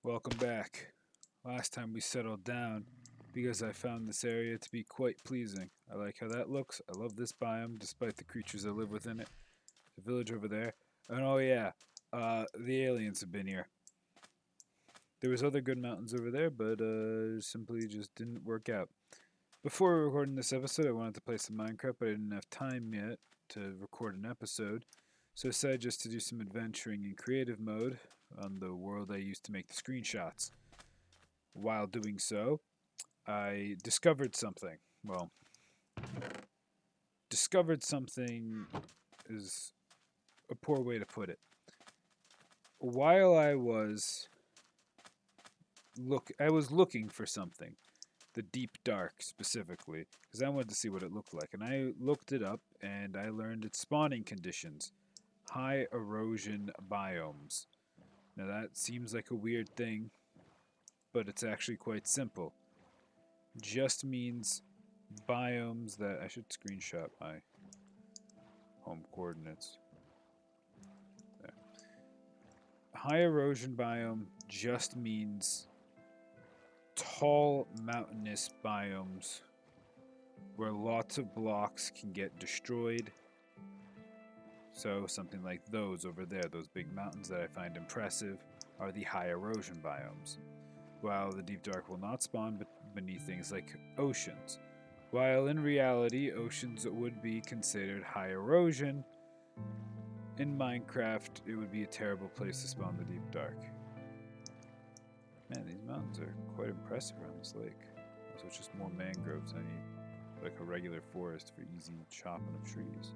Welcome back. Last time we settled down because I found this area to be quite pleasing. I like how that looks. I love this biome despite the creatures that live within it. The village over there. And oh yeah, the aliens have been here. There was other good mountains over there, but simply just didn't work out. Before recording this episode, I wanted to play some Minecraft, but I didn't have time yet to record an episode. So I decided just to do some adventuring in creative mode on the world I used to make the screenshots. While doing so, I discovered something. Well, discovered something is a poor way to put it. While I was looking for something, the deep dark specifically, because I wanted to see what it looked like, and I looked it up and I learned its spawning conditions: high erosion biomes. Now that seems like a weird thing, but it's actually quite simple. Just means biomes that I should screenshot my home coordinates. There. High erosion biome just means tall mountainous biomes where lots of blocks can get destroyed. So something like those over there, those big mountains that I find impressive, are the high erosion biomes. While the deep dark will not spawn beneath things like oceans. While in reality, oceans would be considered high erosion, in Minecraft, it would be a terrible place to spawn the deep dark. Man, these mountains are quite impressive around this lake. So it's just more mangroves. I need like a regular forest for easy chopping of trees.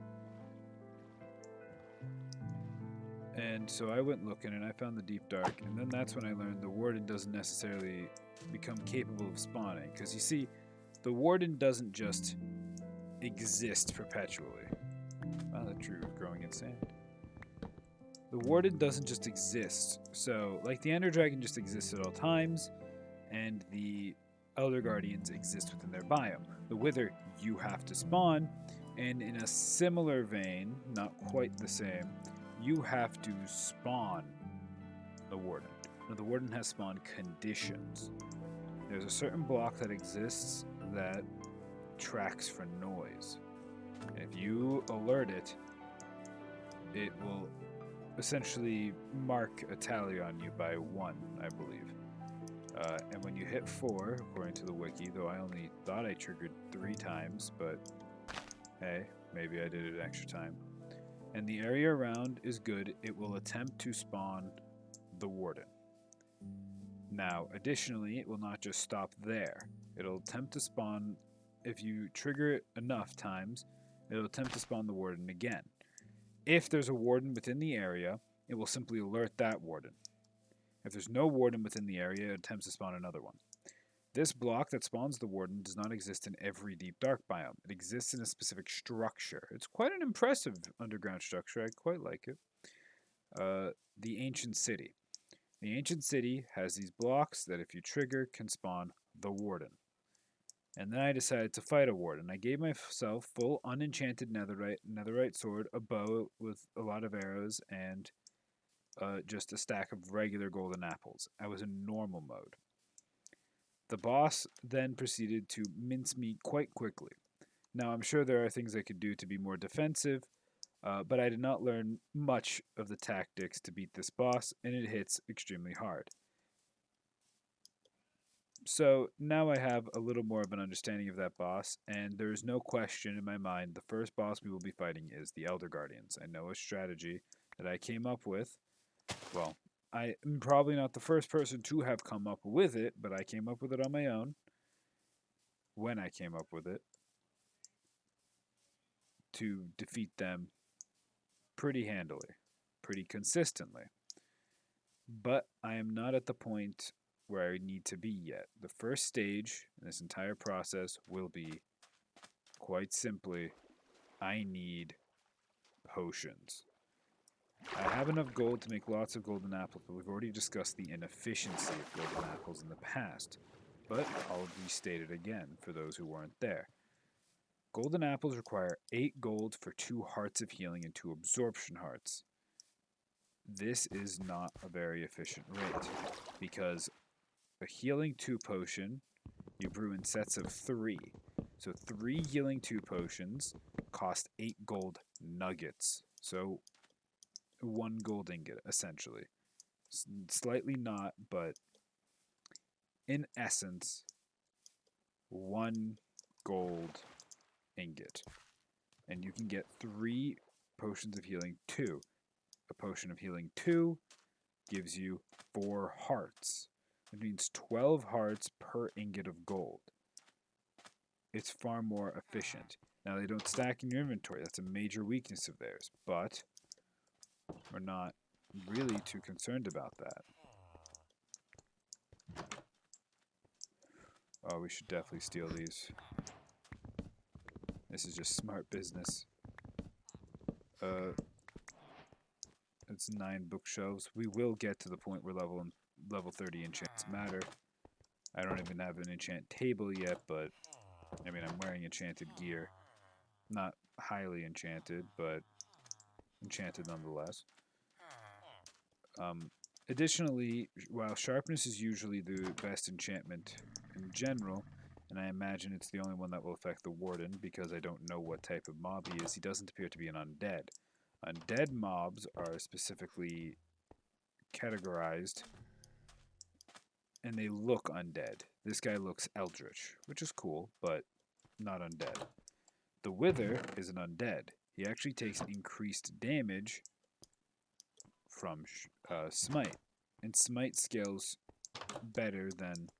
And so I went looking and I found the deep dark, and then that's when I learned the Warden doesn't necessarily become capable of spawning. Because you see, the Warden doesn't just exist perpetually. Wow, that tree was growing in sand. The Warden doesn't just exist. So, like the Ender Dragon just exists at all times, and the Elder Guardians exist within their biome. The Wither, you have to spawn, and in a similar vein, not quite the same, you have to spawn the Warden. Now, the Warden has spawn conditions. There's a certain block that exists that tracks for noise. And if you alert it, it will essentially mark a tally on you by 1, I believe. And when you hit 4, according to the wiki, though I only thought I triggered 3 times, but hey, maybe I did it extra time. And the area around is good, it will attempt to spawn the Warden. Now, additionally, it will not just stop there. It'll attempt to spawn, if you trigger it enough times, it'll attempt to spawn the Warden again. If there's a Warden within the area, it will simply alert that Warden. If there's no Warden within the area, it attempts to spawn another one. This block that spawns the Warden does not exist in every deep dark biome. It exists in a specific structure. It's quite an impressive underground structure. I quite like it. The Ancient City. The Ancient City has these blocks that if you trigger can spawn the Warden. And then I decided to fight a Warden. I gave myself full unenchanted netherite sword, a bow with a lot of arrows, and just a stack of regular golden apples. I was in normal mode. The boss then proceeded to mince me quite quickly. Now, I'm sure there are things I could do to be more defensive, but I did not learn much of the tactics to beat this boss, and it hits extremely hard. So now I have a little more of an understanding of that boss, and there is no question in my mind the first boss we will be fighting is the Elder Guardians. I know a strategy that I came up with. Well, I am probably not the first person to have come up with it, but I came up with it on my own when I came up with it to defeat them pretty handily, pretty consistently. But I am not at the point where I need to be yet. The first stage in this entire process will be quite simply I need potions. I have enough gold to make lots of golden apples, but we've already discussed the inefficiency of golden apples in the past. But I'll restate it again for those who weren't there. Golden apples require 8 gold for 2 hearts of healing and 2 absorption hearts. this is not a very efficient rate because a healing 2 potion you brew in sets of 3. So 3 healing 2 potions cost 8 gold nuggets. So 1 gold ingot, essentially. Slightly not, but in essence, 1 gold ingot. And you can get 3 potions of healing 2. A potion of healing 2 gives you 4 hearts. It means 12 hearts per ingot of gold. It's far more efficient. Now, they don't stack in your inventory. That's a major weakness of theirs, but we're not really too concerned about that. Oh, we should definitely steal these. This is just smart business. It's 9 bookshelves. We will get to the point where level 30 enchants matter. I don't even have an enchant table yet, but I mean, I'm wearing enchanted gear. Not highly enchanted, but enchanted nonetheless. Additionally, while sharpness is usually the best enchantment in general, and I imagine it's the only one that will affect the Warden because I don't know what type of mob he is, he doesn't appear to be an undead. Undead mobs are specifically categorized and they look undead. This guy looks eldritch, which is cool, but not undead. The Wither is an undead. He actually takes increased damage from Smite, and Smite scales better than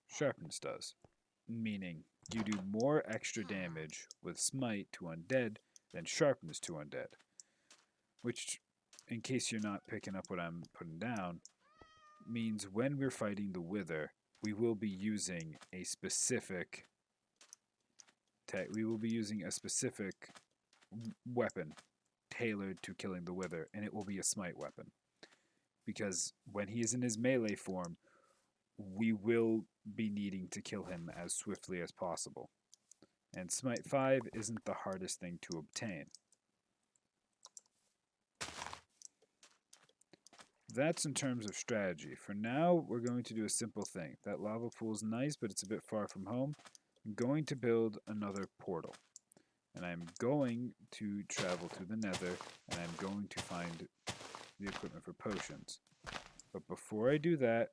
Sharpness does, meaning you do more extra damage with Smite to undead than Sharpness to undead, which, in case you're not picking up what I'm putting down, means when we're fighting the Wither, we will be using a specific weapon tailored to killing the Wither, and it will be a Smite weapon. Because when he is in his melee form, we will be needing to kill him as swiftly as possible. And Smite 5 isn't the hardest thing to obtain. That's in terms of strategy. For now, we're going to do a simple thing. That lava pool is nice, but it's a bit far from home. I'm going to build another portal. And I'm going to travel to the nether, and I'm going to find the equipment for potions. But before I do that,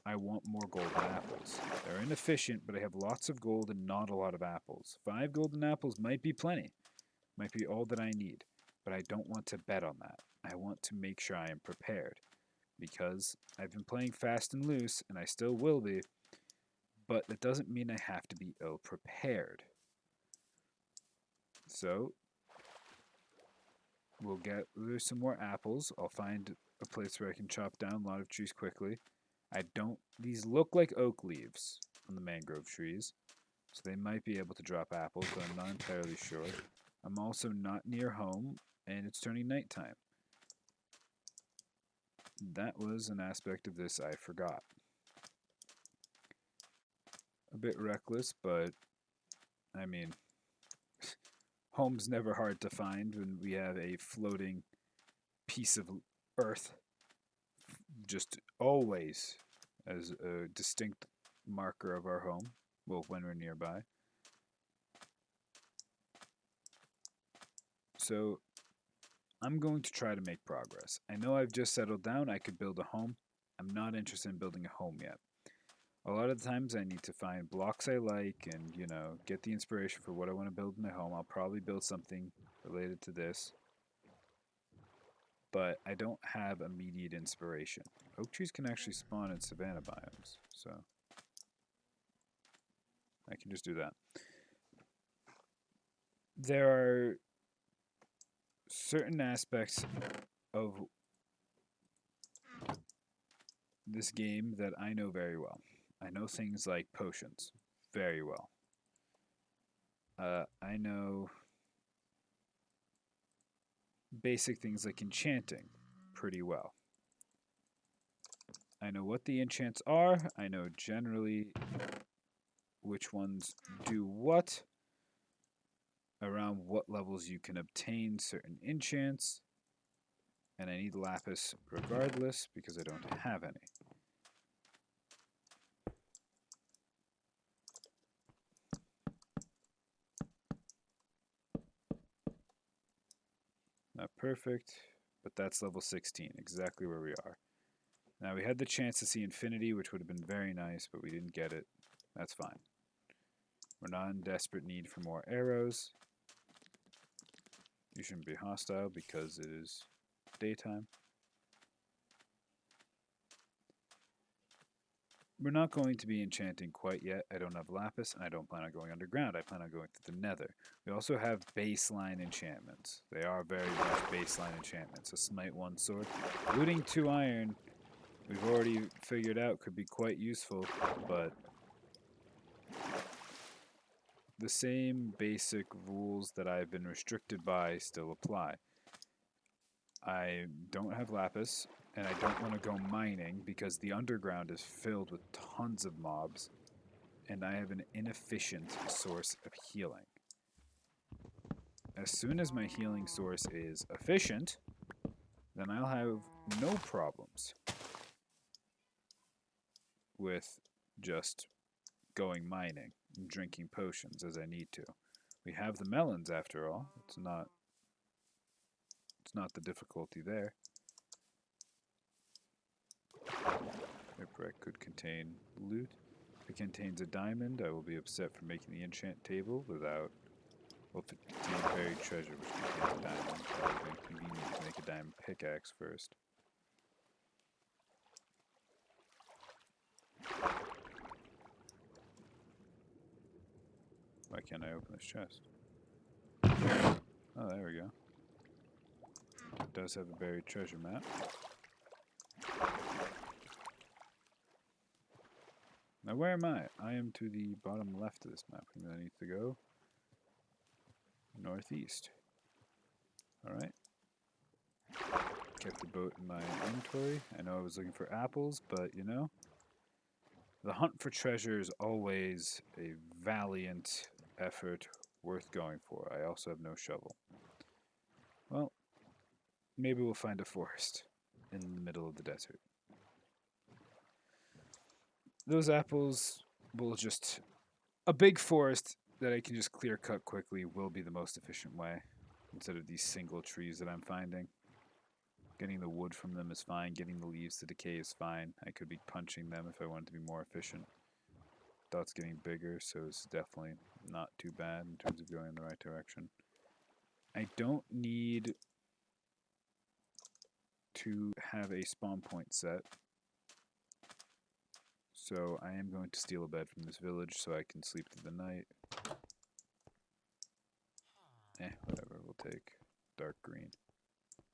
I want more golden apples. They're inefficient, but I have lots of gold and not a lot of apples. 5 golden apples might be plenty. Might be all that I need. But I don't want to bet on that. I want to make sure I am prepared. Because I've been playing fast and loose, and I still will be. But that doesn't mean I have to be ill-prepared. So, there's some more apples. I'll find a place where I can chop down a lot of trees quickly. These look like oak leaves on the mangrove trees, so they might be able to drop apples, but I'm not entirely sure. I'm also not near home, and it's turning nighttime. That was an aspect of this I forgot. A bit reckless, but, I mean, home's never hard to find when we have a floating piece of earth just always as a distinct marker of our home, well, when we're nearby. So I'm going to try to make progress. I know I've just settled down. I could build a home. I'm not interested in building a home yet. A lot of the times I need to find blocks I like and, get the inspiration for what I want to build in my home. I'll probably build something related to this. But I don't have immediate inspiration. Oak trees can actually spawn in savanna biomes, so I can just do that. There are certain aspects of this game that I know very well. I know things like potions very well. I know basic things like enchanting pretty well. I know what the enchants are. I know generally which ones do what, around what levels you can obtain certain enchants. And I need lapis regardless because I don't have any. Not perfect, but that's level 16, exactly where we are. Now we had the chance to see infinity, which would have been very nice, but we didn't get it. That's fine. We're not in desperate need for more arrows. You shouldn't be hostile because it is daytime. We're not going to be enchanting quite yet. I don't have lapis, and I don't plan on going underground. I plan on going through the nether. We also have baseline enchantments. They are very much baseline enchantments. A smite 1 sword. Looting 2 iron, we've already figured out could be quite useful, but the same basic rules that I've been restricted by still apply. I don't have lapis, and I don't want to go mining because the underground is filled with tons of mobs, and I have an inefficient source of healing. As soon as my healing source is efficient, then I'll have no problems with just going mining and drinking potions as I need to. We have the melons after all. It's not the difficulty there. Shipwreck could contain loot. If it contains a diamond, I will be upset for making the enchant table without... Well, if it contains buried treasure, which contains a diamond, that would be convenient to make a diamond pickaxe first. Why can't I open this chest? Oh, there we go. It does have a buried treasure map. Now where am I? I am to the bottom left of this map. And I need to go northeast. Alright. Kept the boat in my inventory. I know I was looking for apples, but you know, the hunt for treasure is always a valiant effort worth going for. I also have no shovel. Well, maybe we'll find a forest in the middle of the desert. Those apples will just... A big forest that I can just clear cut quickly will be the most efficient way, instead of these single trees that I'm finding. Getting the wood from them is fine, getting the leaves to decay is fine. I could be punching them if I wanted to be more efficient. Dot's getting bigger, so it's definitely not too bad in terms of going in the right direction. I don't need to have a spawn point set, so I am going to steal a bed from this village so I can sleep through the night. Whatever, we'll take dark green.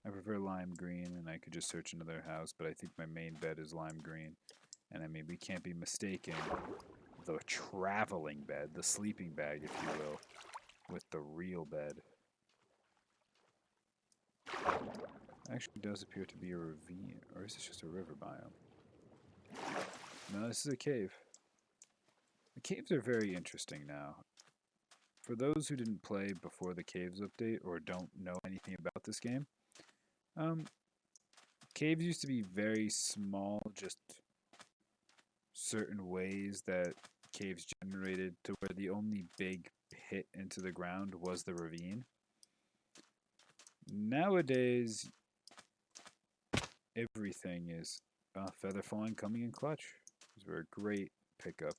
I prefer lime green, and I could just search another house, but I think my main bed is lime green. And I mean, we can't be mistaken the traveling bed, the sleeping bag, if you will, with the real bed. Actually does appear to be a ravine, or is this just a river biome? No, this is a cave. The caves are very interesting now. For those who didn't play before the caves update or don't know anything about this game, caves used to be very small, just certain ways that caves generated to where the only big pit into the ground was the ravine. Nowadays, everything is feather falling coming in clutch. These were a great pickup.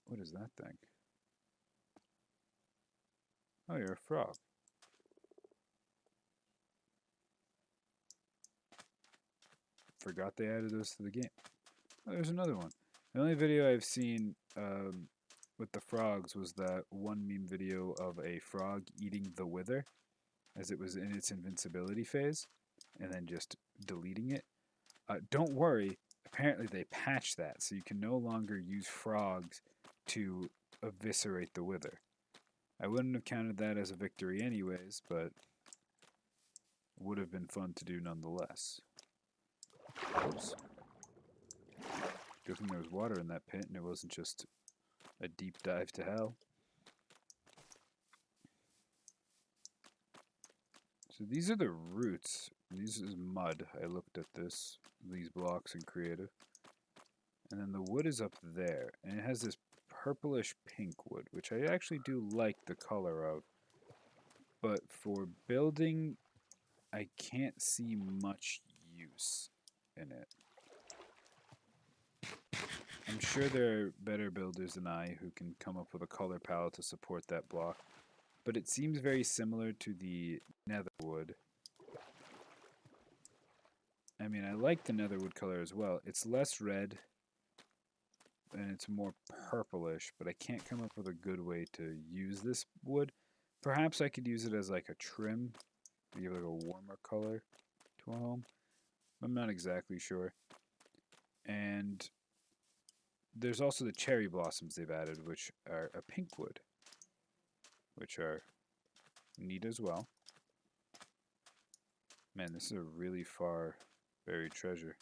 What is that thing? Oh, you're a frog. Forgot they added those to the game. Oh, there's another one. The only video I've seen with the frogs was that one meme video of a frog eating the wither as it was in its invincibility phase and then just deleting it. Don't worry, apparently they patched that so you can no longer use frogs to eviscerate the wither. I wouldn't have counted that as a victory anyways, but would have been fun to do nonetheless. Oops. Good thing there was water in that pit and it wasn't just a deep dive to hell. So these are the roots. These is mud. I looked at these blocks in creative. And then the wood is up there. And it has this purplish pink wood, which I actually do like the color of. But for building, I can't see much use in it. I'm sure there are better builders than I who can come up with a color palette to support that block. But it seems very similar to the netherwood. I mean, I like the netherwood color as well. It's less red and it's more purplish, but I can't come up with a good way to use this wood. Perhaps I could use it as like a trim, to give like a warmer color to a home. I'm not exactly sure. And there's also the cherry blossoms they've added, which are a pink wood, which are neat as well. Man, this is a really far buried treasure.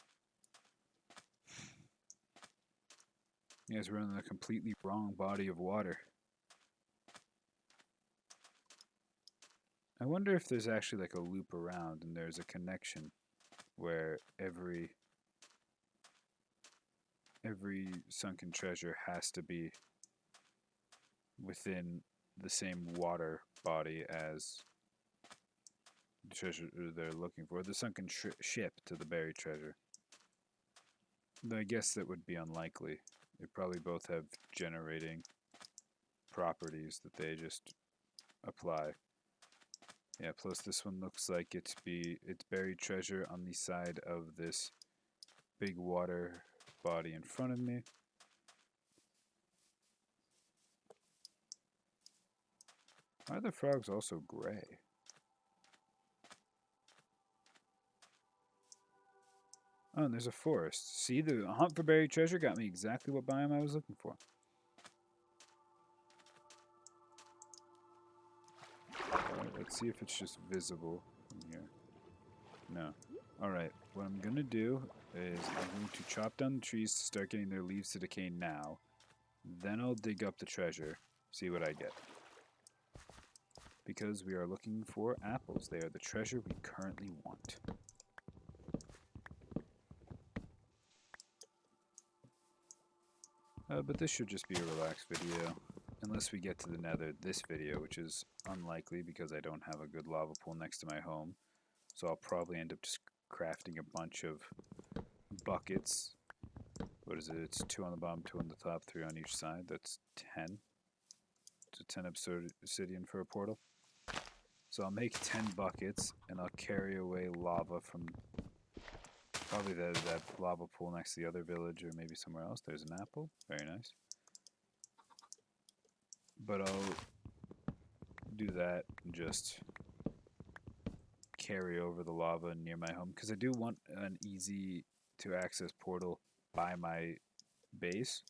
You guys were in the completely wrong body of water. I wonder if there's actually like a loop around and there's a connection where every sunken treasure has to be within the same water body as the treasure they're looking for. The sunken ship to the buried treasure. Though I guess that would be unlikely. They probably both have generating properties that they just apply. Yeah, plus this one looks like it's buried treasure on the side of this big water body in front of me. Why are the frogs also gray? Oh, and there's a forest. See, the hunt for buried treasure got me exactly what biome I was looking for. Alright, let's see if it's just visible from here. No. Alright, what I'm gonna do is I'm going to chop down the trees to start getting their leaves to decay now. Then I'll dig up the treasure, see what I get. Because we are looking for apples. They are the treasure we currently want. But this should just be a relaxed video. Unless we get to the nether this video, which is unlikely because I don't have a good lava pool next to my home. So I'll probably end up just crafting a bunch of buckets. What is it? It's 2 on the bottom, 2 on the top, 3 on each side. That's 10. So 10 obsidian for a portal. So I'll make 10 buckets, and I'll carry away lava from probably that lava pool next to the other village, or maybe somewhere else. There's an apple. Very nice. But I'll do that and just carry over the lava near my home, because I do want an easy to access portal by my base,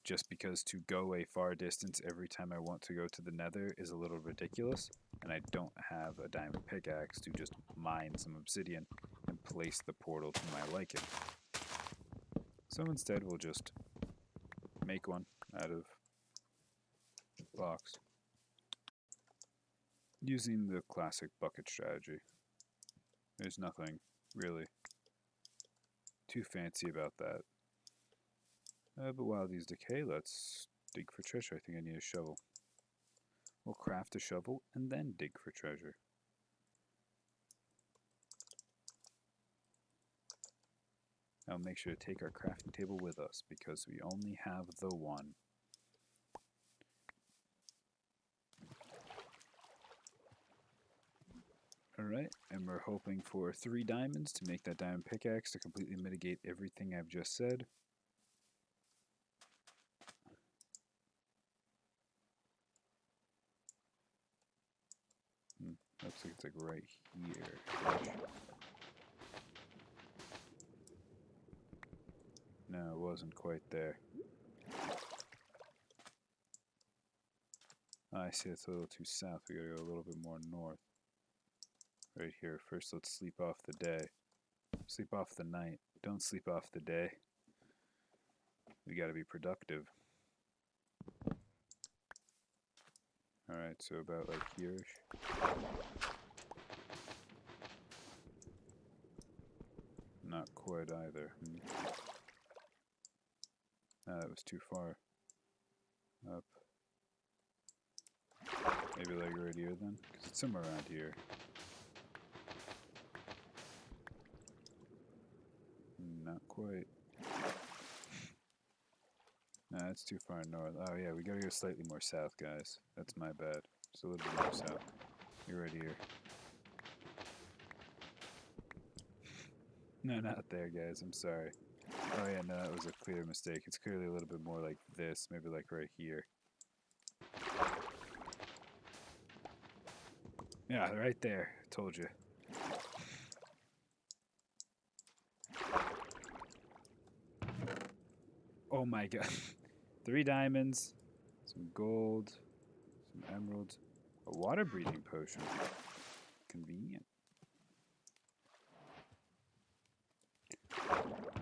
just because to go a far distance every time I want to go to the nether is a little ridiculous, and I don't have a diamond pickaxe to just mine some obsidian and place the portal to my liking. So instead we'll just make one out of blocks using the classic bucket strategy. There's nothing really too fancy about that. But while these decay, let's dig for treasure. I think I need a shovel. We'll craft a shovel and then dig for treasure. Now make sure to take our crafting table with us because we only have the one. Alright, and we're hoping for 3 diamonds to make that diamond pickaxe to completely mitigate everything I've just said. Looks like it's like right here. No, it wasn't quite there. Oh, I see it's a little too south. We gotta go a little bit more north. Right here. First, let's sleep off the day. Sleep off the night. Don't sleep off the day. We gotta be productive. Alright, so about like here. Not quite either. No, that was too far. Up. Maybe like right here then? Because it's somewhere around here. Not quite. No, that's too far north. Oh yeah, we gotta go slightly more south, guys. That's my bad. Just a little bit more south. You're right here. No, not there, guys. I'm sorry. Oh yeah, no, that was a clear mistake. It's clearly a little bit more like this. Maybe like right here. Yeah, right there. Told you. Oh my god. 3 diamonds, some gold, some emeralds, a water breathing potion. Convenient.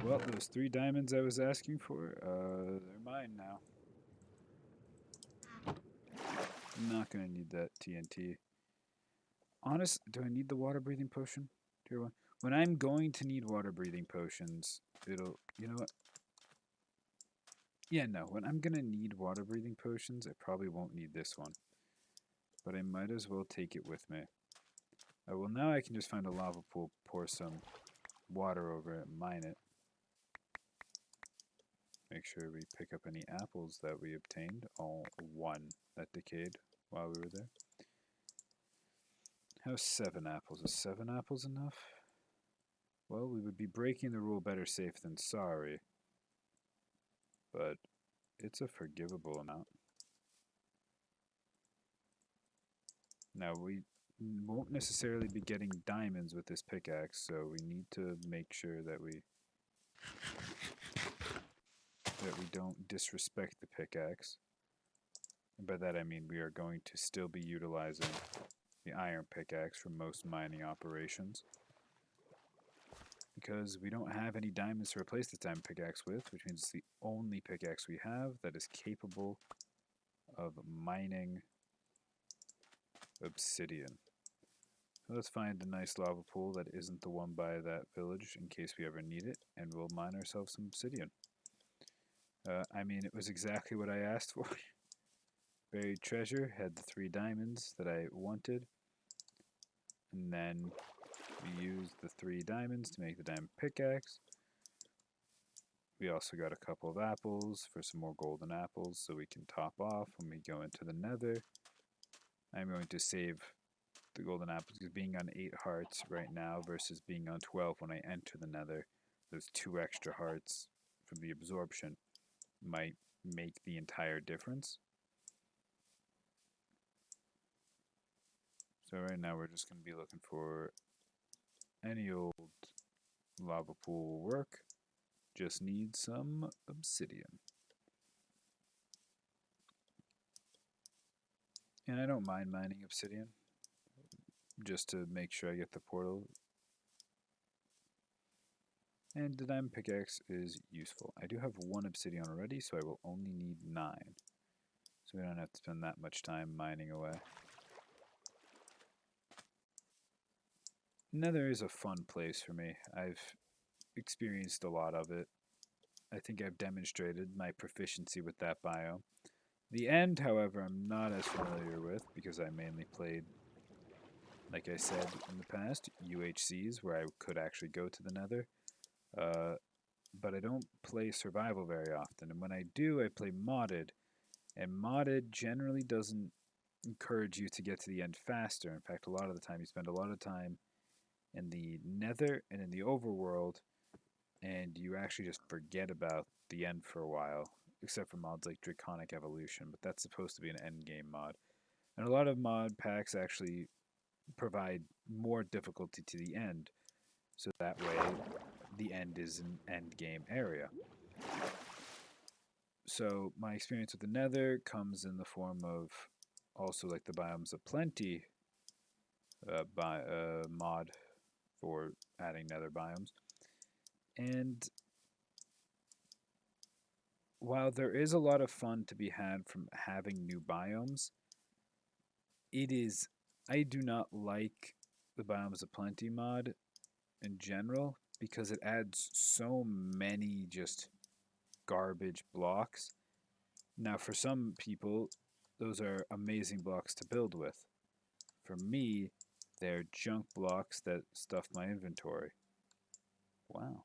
Well, those 3 diamonds I was asking for, they're mine now. I'm not gonna need that TNT. Honest, do I need the water breathing potion? Tier 1. When I'm going to need water breathing potions, it'll, you know what? Yeah, no, when I'm gonna need water breathing potions, I probably won't need this one. But I might as well take it with me. Well, now I can just find a lava pool, pour some water over it, mine it. Make sure we pick up any apples that we obtained. All 1 that decayed while we were there. How's 7 apples? Is 7 apples enough? Well, we would be breaking the rule better safe than sorry. But it's a forgivable amount. Now, we won't necessarily be getting diamonds with this pickaxe, so we need to make sure that we don't disrespect the pickaxe. And by that I mean we are going to still be utilizing the iron pickaxe for most mining operations. Because we don't have any diamonds to replace this diamond pickaxe with, which means it's the only pickaxe we have that is capable of mining obsidian. So let's find a nice lava pool that isn't the one by that village in case we ever need it, and we'll mine ourselves some obsidian. I mean, it was exactly what I asked for. Buried treasure, had the 3 diamonds that I wanted, and then we used the 3 diamonds to make the diamond pickaxe. We also got a couple of apples for some more golden apples so we can top off when we go into the nether. I'm going to save the golden apples because being on 8 hearts right now versus being on 12 when I enter the nether, those 2 extra hearts from the absorption might make the entire difference. So right now we're just going to be looking for any old lava pool will work. Just need some obsidian. And I don't mind mining obsidian, just to make sure I get the portal. And the diamond pickaxe is useful. I do have 1 obsidian already, so I will only need 9. So we don't have to spend that much time mining away. Nether is a fun place for me. I've experienced a lot of it. I think I've demonstrated my proficiency with that biome. The end, however, I'm not as familiar with because I mainly played, like I said in the past, UHCs where I could actually go to the nether. But I don't play survival very often. And when I do, I play modded. And modded generally doesn't encourage you to get to the end faster. In fact, a lot of the time you spend a lot of time in the nether and in the overworld, and you actually just forget about the end for a while, except for mods like Draconic Evolution, but that's supposed to be an endgame mod. And a lot of mod packs actually provide more difficulty to the end, so that way the end is an endgame area. So my experience with the nether comes in the form of also like the Biomes of Plenty mod for adding nether biomes. And while there is a lot of fun to be had from having new biomes, I do not like the Biomes of Plenty mod in general because it adds so many just garbage blocks. Now, for some people, those are amazing blocks to build with. For me, they're junk blocks that stuff my inventory. Wow.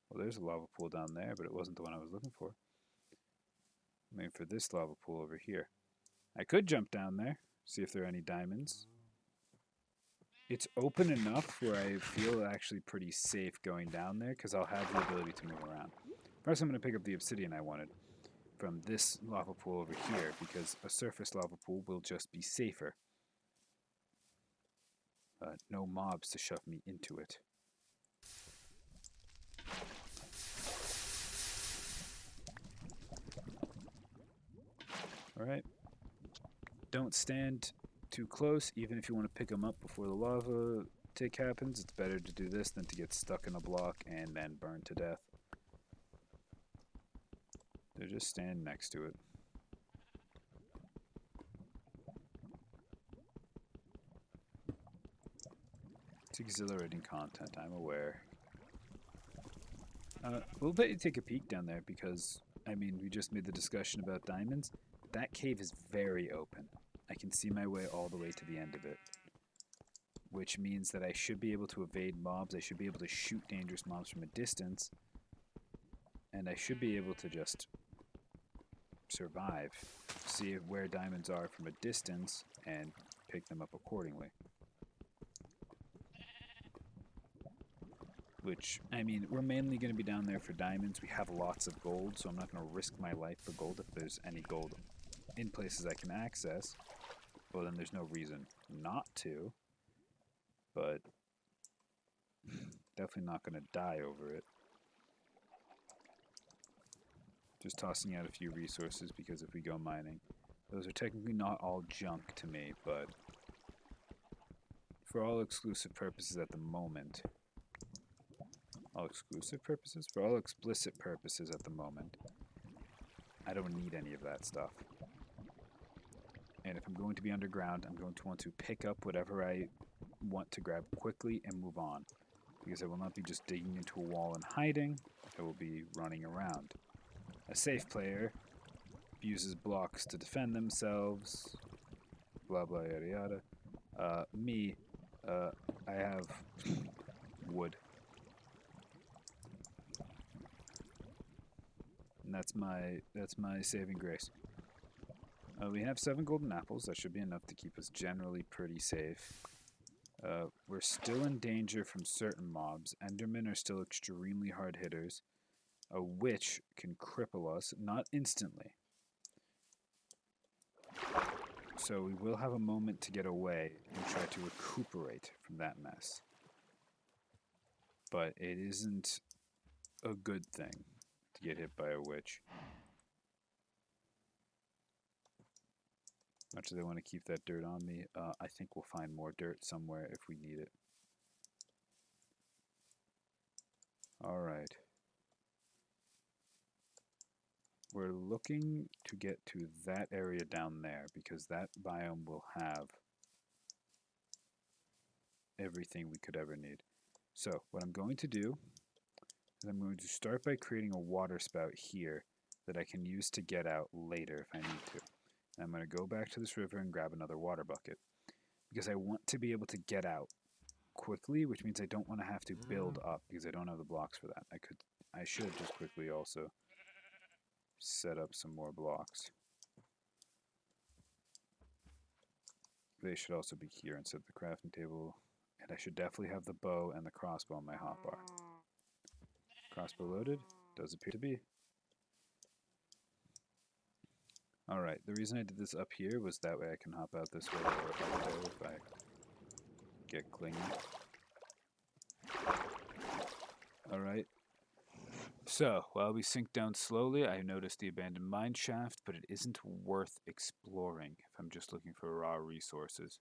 Well, there's a lava pool down there, but it wasn't the one I was looking for. I mean, for this lava pool over here. I could jump down there, see if there are any diamonds. It's open enough where I feel actually pretty safe going down there because I'll have the ability to move around. First, I'm going to pick up the obsidian I wanted from this lava pool over here because a surface lava pool will just be safer. No mobs to shove me into it. Alright. Don't stand too close, even if you want to pick them up before the lava tick happens. It's better to do this than to get stuck in a block and then burn to death. So just stand next to it. It's exhilarating content, I'm aware. We'll let you take a peek down there because, I mean, we just made the discussion about diamonds. That cave is very open. I can see my way all the way to the end of it. Which means that I should be able to evade mobs, I should be able to shoot dangerous mobs from a distance, and I should be able to just survive, see where diamonds are from a distance, and pick them up accordingly. Which, I mean, we're mainly going to be down there for diamonds. We have lots of gold, so I'm not going to risk my life for gold if there's any gold in places I can access. Well, then there's no reason not to. But definitely not going to die over it. Just tossing out a few resources because if we go mining, those are technically not all junk to me, but for all exclusive purposes at the moment, all exclusive purposes? For all explicit purposes at the moment, I don't need any of that stuff. And if I'm going to be underground, I'm going to want to pick up whatever I want to grab quickly and move on. Because I will not be just digging into a wall and hiding, I will be running around. A safe player uses blocks to defend themselves, blah blah yada yada. I have wood. And that's my saving grace. We have 7 golden apples. That should be enough to keep us generally pretty safe. We're still in danger from certain mobs. Endermen are still extremely hard hitters. A witch can cripple us, not instantly. So we will have a moment to get away and try to recuperate from that mess. But it isn't a good thing to get hit by a witch. Much as I want to keep that dirt on me, I think we'll find more dirt somewhere if we need it. Alright. We're looking to get to that area down there because that biome will have everything we could ever need. So what I'm going to do is I'm going to start by creating a water spout here that I can use to get out later if I need to. And I'm going to go back to this river and grab another water bucket because I want to be able to get out quickly, which means I don't want to have to build up because I don't have the blocks for that. I should just quickly also set up some more blocks. They should also be here instead of the crafting table. And I should definitely have the bow and the crossbow on my hotbar. Crossbow loaded? Does appear to be. Alright, the reason I did this up here was that way I can hop out this way or up there if I get clingy. Alright. So, while we sink down slowly, I noticed the abandoned mine shaft, but it isn't worth exploring if I'm just looking for raw resources.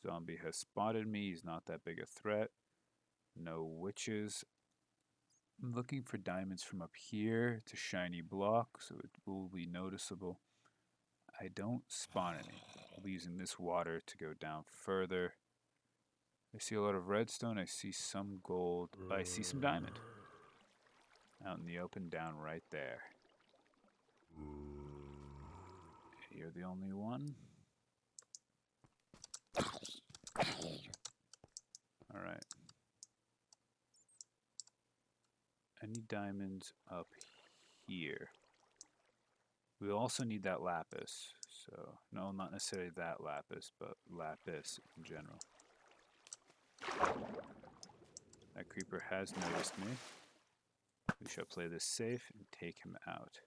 Zombie has spotted me, he's not that big a threat. No witches. I'm looking for diamonds from up here to shiny block, so it will be noticeable. I don't spawn any. I'll be using this water to go down further. I see a lot of redstone. I see some gold. I see some diamond. Out in the open, down right there. You're the only one? Alright. Any diamonds up here? We also need that lapis. So, no, not necessarily that lapis, but lapis in general. That creeper has noticed me. We shall play this safe and take him out.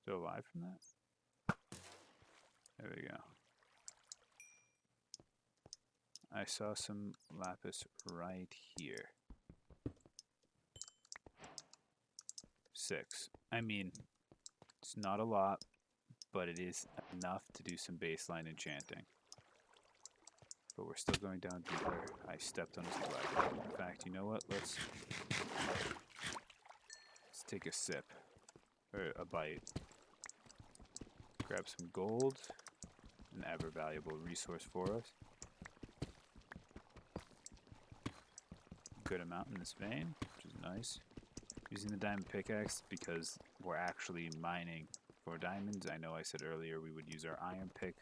Still alive from that? There we go. I saw some lapis right here. 6. I mean, it's not a lot, but it is enough to do some baseline enchanting. But we're still going down deeper. I stepped on his leg. In fact, you know what? Let's take a sip. Or a bite. Grab some gold. An ever valuable resource for us. Good amount in this vein, which is nice. Using the diamond pickaxe because we're actually mining for diamonds. I know I said earlier we would use our iron pick,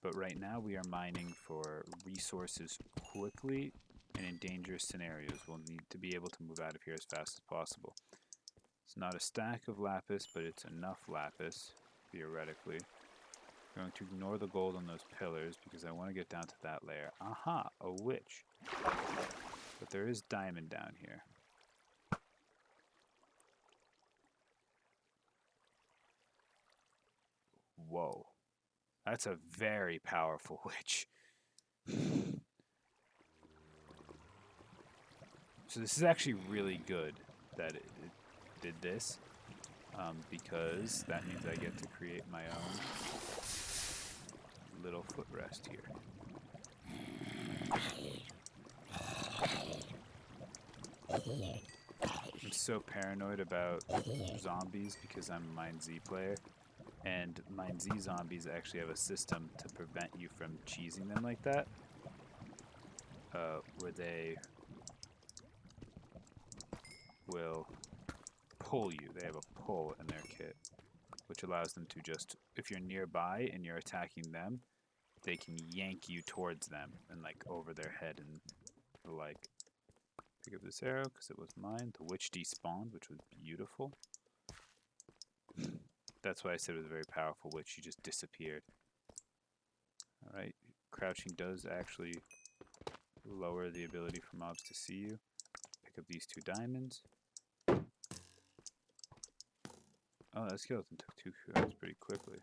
but right now we are mining for resources quickly, and in dangerous scenarios we'll need to be able to move out of here as fast as possible. It's not a stack of lapis, but it's enough lapis, theoretically. I'm going to ignore the gold on those pillars because I want to get down to that layer. Aha, a witch. But there is diamond down here. Whoa. That's a very powerful witch. So this is actually really good that it did this, because that means I get to create my own little footrest here. I'm so paranoid about zombies because I'm a Mine Z player, and Mine Z zombies actually have a system to prevent you from cheesing them like that, where they will pull you. They have a pull in their kit, which allows them to just, if you're nearby and you're attacking them, they can yank you towards them and like over their head and the like. Pick up this arrow because it was mine. The witch despawned, which was beautiful. That's why I said it was a very powerful witch. She just disappeared. Alright, crouching does actually lower the ability for mobs to see you. Pick up these 2 diamonds. Oh, that skeleton took 2 kills pretty quickly.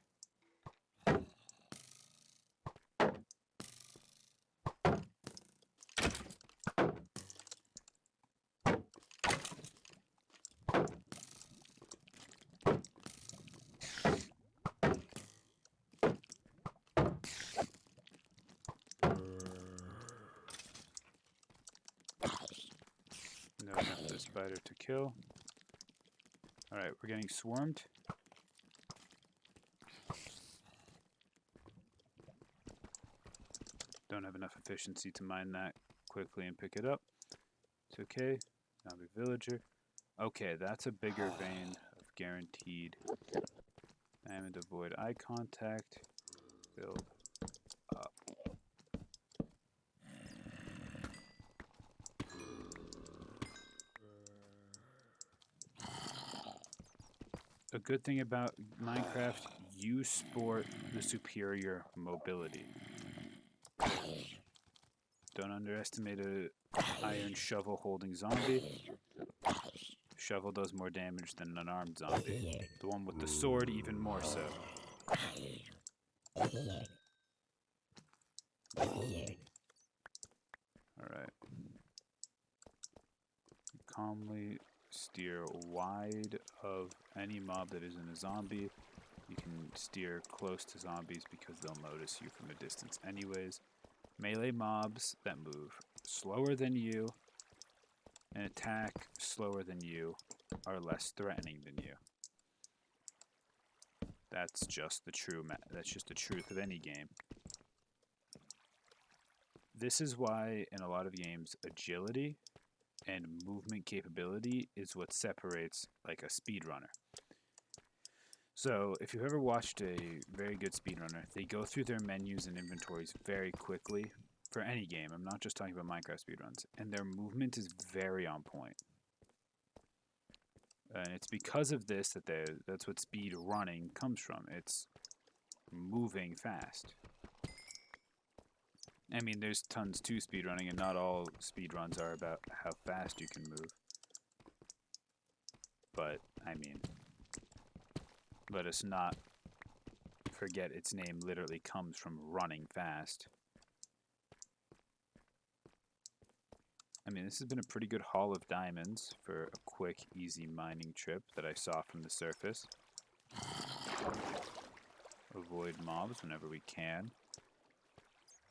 No enough for the spider to kill. Alright, we're getting swarmed. Don't have enough efficiency to mine that quickly and pick it up. It's okay. Now the villager. Okay, that's a bigger vein of guaranteed. Diamond, avoid eye contact. Build up. A good thing about Minecraft, you sport the superior mobility. Don't underestimate a iron shovel holding zombie. Shovel does more damage than an armed zombie. The one with the sword even more so. Alright. Calmly steer wide of any mob that isn't a zombie. You can steer close to zombies because they'll notice you from a distance anyways. Melee mobs that move slower than you and attack slower than you are less threatening than you. That's just the truth of any game. This is why in a lot of games, agility and movement capability is what separates like a speedrunner. So if you've ever watched a very good speedrunner, they go through their menus and inventories very quickly for any game. I'm not just talking about Minecraft speedruns. And their movement is very on point. And it's because of this that that's what speed running comes from. It's moving fast. I mean, there's tons to speedrunning, and not all speedruns are about how fast you can move. But, I mean, let us not forget its name literally comes from running fast. I mean, this has been a pretty good haul of diamonds for a quick, easy mining trip that I saw from the surface. Avoid mobs whenever we can.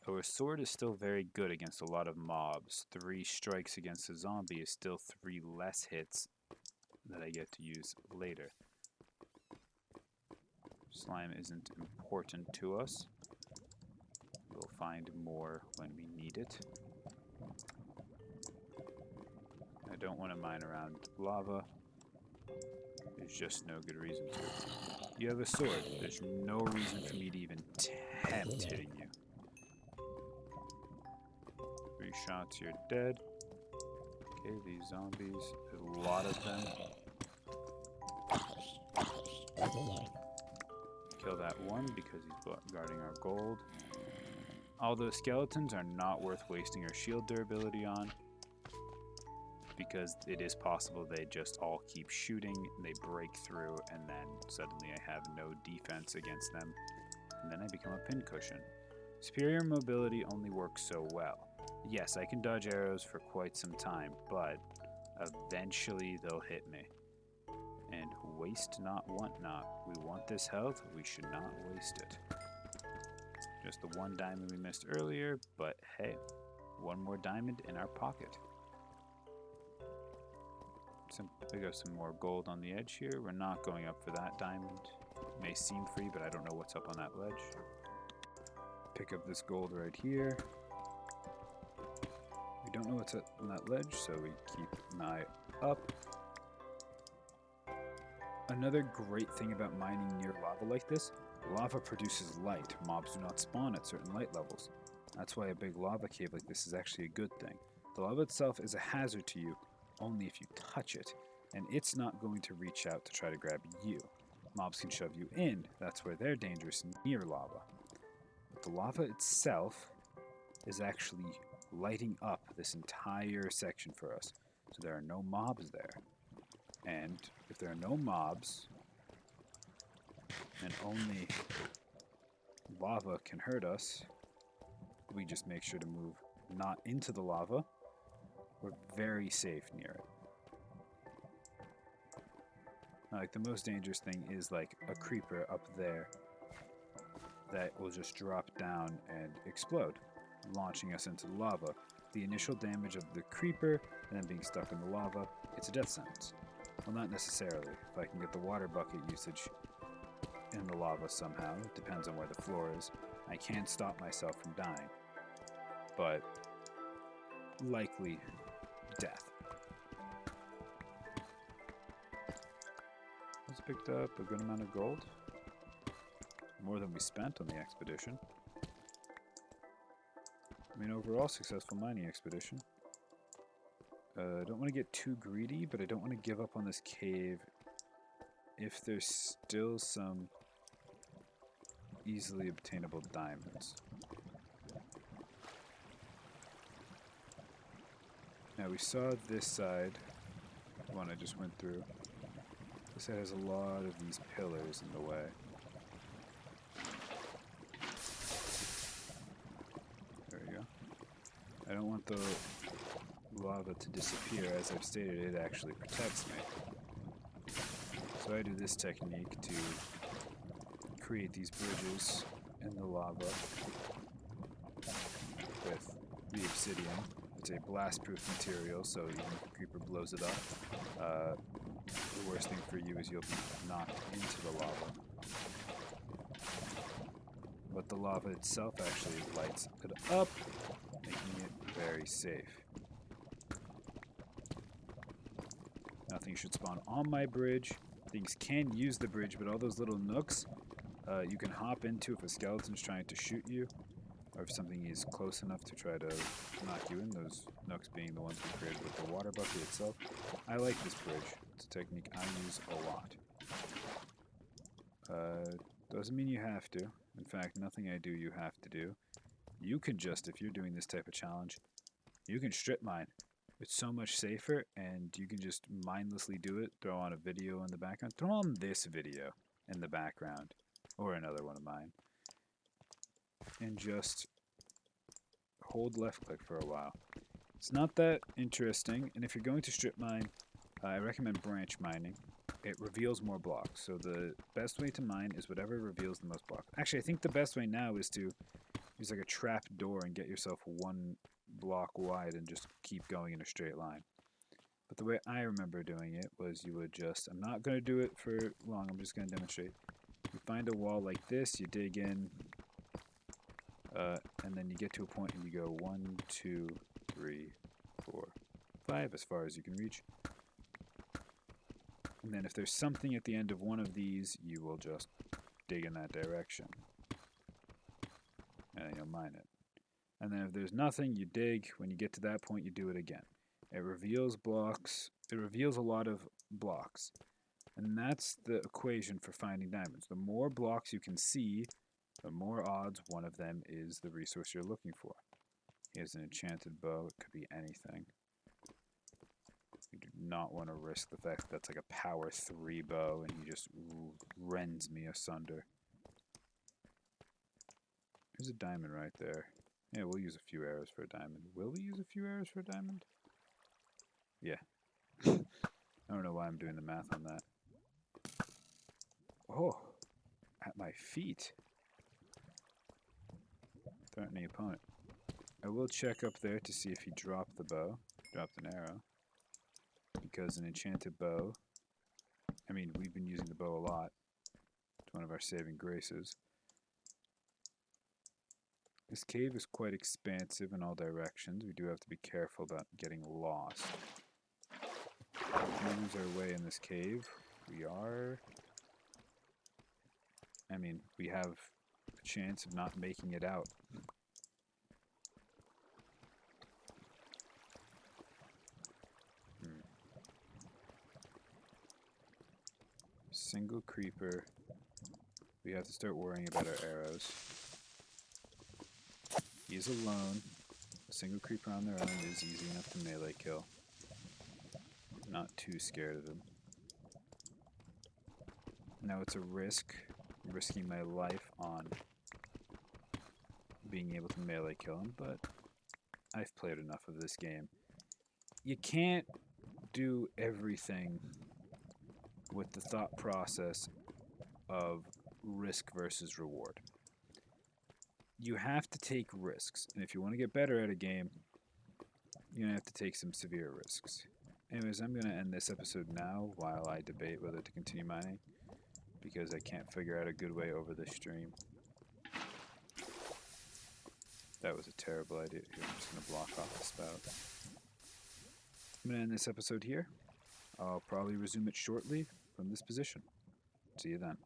Our sword is still very good against a lot of mobs. 3 strikes against a zombie is still 3 less hits that I get to use later. Slime isn't important to us. We'll find more when we need it. I don't want to mine around lava. There's just no good reason to. You have a sword. There's no reason for me to even attempt hitting you. 3 shots, you're dead. Okay, these zombies, there's a lot of them. Kill that one because he's guarding our gold. Although skeletons are not worth wasting our shield durability on, because it is possible they just all keep shooting, and they break through, and then suddenly I have no defense against them, and then I become a pincushion. Superior mobility only works so well. Yes, I can dodge arrows for quite some time, but eventually they'll hit me. And waste not, want not. We want this health, we should not waste it. Just the 1 diamond we missed earlier, but hey, 1 more diamond in our pocket. We got some more gold on the edge here. We're not going up for that diamond. It may seem free, but I don't know what's up on that ledge. Pick up this gold right here. We don't know what's up on that ledge, so we keep an eye up. Another great thing about mining near lava like this, lava produces light. Mobs do not spawn at certain light levels. That's why a big lava cave like this is actually a good thing. The lava itself is a hazard to you only if you touch it, and it's not going to reach out to try to grab you. Mobs can shove you in, that's where they're dangerous near lava. But the lava itself is actually lighting up this entire section for us, so there are no mobs there. And if there are no mobs, and only lava can hurt us, we just make sure to move not into the lava. We're very safe near it. Now, like, the most dangerous thing is like a creeper up there that will just drop down and explode, launching us into the lava. The initial damage of the creeper and then being stuck in the lava, it's a death sentence. Well, not necessarily. If I can get the water bucket usage in the lava somehow, it depends on where the floor is, I can't stop myself from dying. But likely death. Let's picked up a good amount of gold. More than we spent on the expedition. I mean, overall successful mining expedition. I don't want to get too greedy, but I don't want to give up on this cave if there's still some easily obtainable diamonds. Now, we saw this side, the one I just went through. This side has a lot of these pillars in the way. There we go. I don't want the lava to disappear. As I've stated, it actually protects me. So I do this technique to create these bridges in the lava with the obsidian. It's a blast-proof material, so even if a creeper blows it up, the worst thing for you is you'll be knocked into the lava. but the lava itself actually lights it up, making it very safe. Nothing should spawn on my bridge. Things can use the bridge, but all those little nooks you can hop into if a skeleton's trying to shoot you, or if something is close enough to try to knock you in, those nooks being the ones we created with the water bucket itself. I like this bridge. It's a technique I use a lot. Doesn't mean you have to. In fact, nothing I do you have to do. You can just, if you're doing this type of challenge, you can strip mine. It's so much safer, and you can just mindlessly do it. Throw on a video in the background. Throw on this video in the background, or another one of mine, and just hold left click for a while. It's not that interesting, and if you're going to strip mine, I recommend branch mining. It reveals more blocks, so the best way to mine is whatever reveals the most blocks. Actually, I think the best way now is to use like a trap door and get yourself one block wide and just keep going in a straight line. But the way I remember doing it was you would just, I'm not going to do it for long, I'm just going to demonstrate. You find a wall like this, you dig in, and then you get to a point and you go 1, 2, 3, 4, 5, as far as you can reach. And then if there's something at the end of one of these, you will just dig in that direction. And then you'll mine it. And then if there's nothing, you dig. When you get to that point, you do it again. It reveals blocks. It reveals a lot of blocks. And that's the equation for finding diamonds. The more blocks you can see, the more odds one of them is the resource you're looking for. Here's an enchanted bow. It could be anything. You do not want to risk the fact that that's like a power 3 bow and he just rends me asunder. There's a diamond right there. Yeah, we'll use a few arrows for a diamond. Will we use a few arrows for a diamond? Yeah. I don't know why I'm doing the math on that. Oh, at my feet. Threatening opponent. I will check up there to see if he dropped the bow. Dropped an arrow. Because an enchanted bow, I mean, we've been using the bow a lot. It's one of our saving graces. This cave is quite expansive in all directions. We do have to be careful about getting lost. If we lose our way in this cave, we have a chance of not making it out. Single creeper. We have to start worrying about our arrows. He is alone. A single creeper on their own is easy enough to melee kill. Not too scared of him. Now it's a risk. I'm risking my life on being able to melee kill him, but I've played enough of this game. You can't do everything with the thought process of risk versus reward. You have to take risks, and if you want to get better at a game, you're going to have to take some severe risks. Anyways, I'm going to end this episode now while I debate whether to continue mining, because I can't figure out a good way over this stream. That was a terrible idea. Here, I'm just going to block off the spout. I'm going to end this episode here. I'll probably resume it shortly from this position. See you then.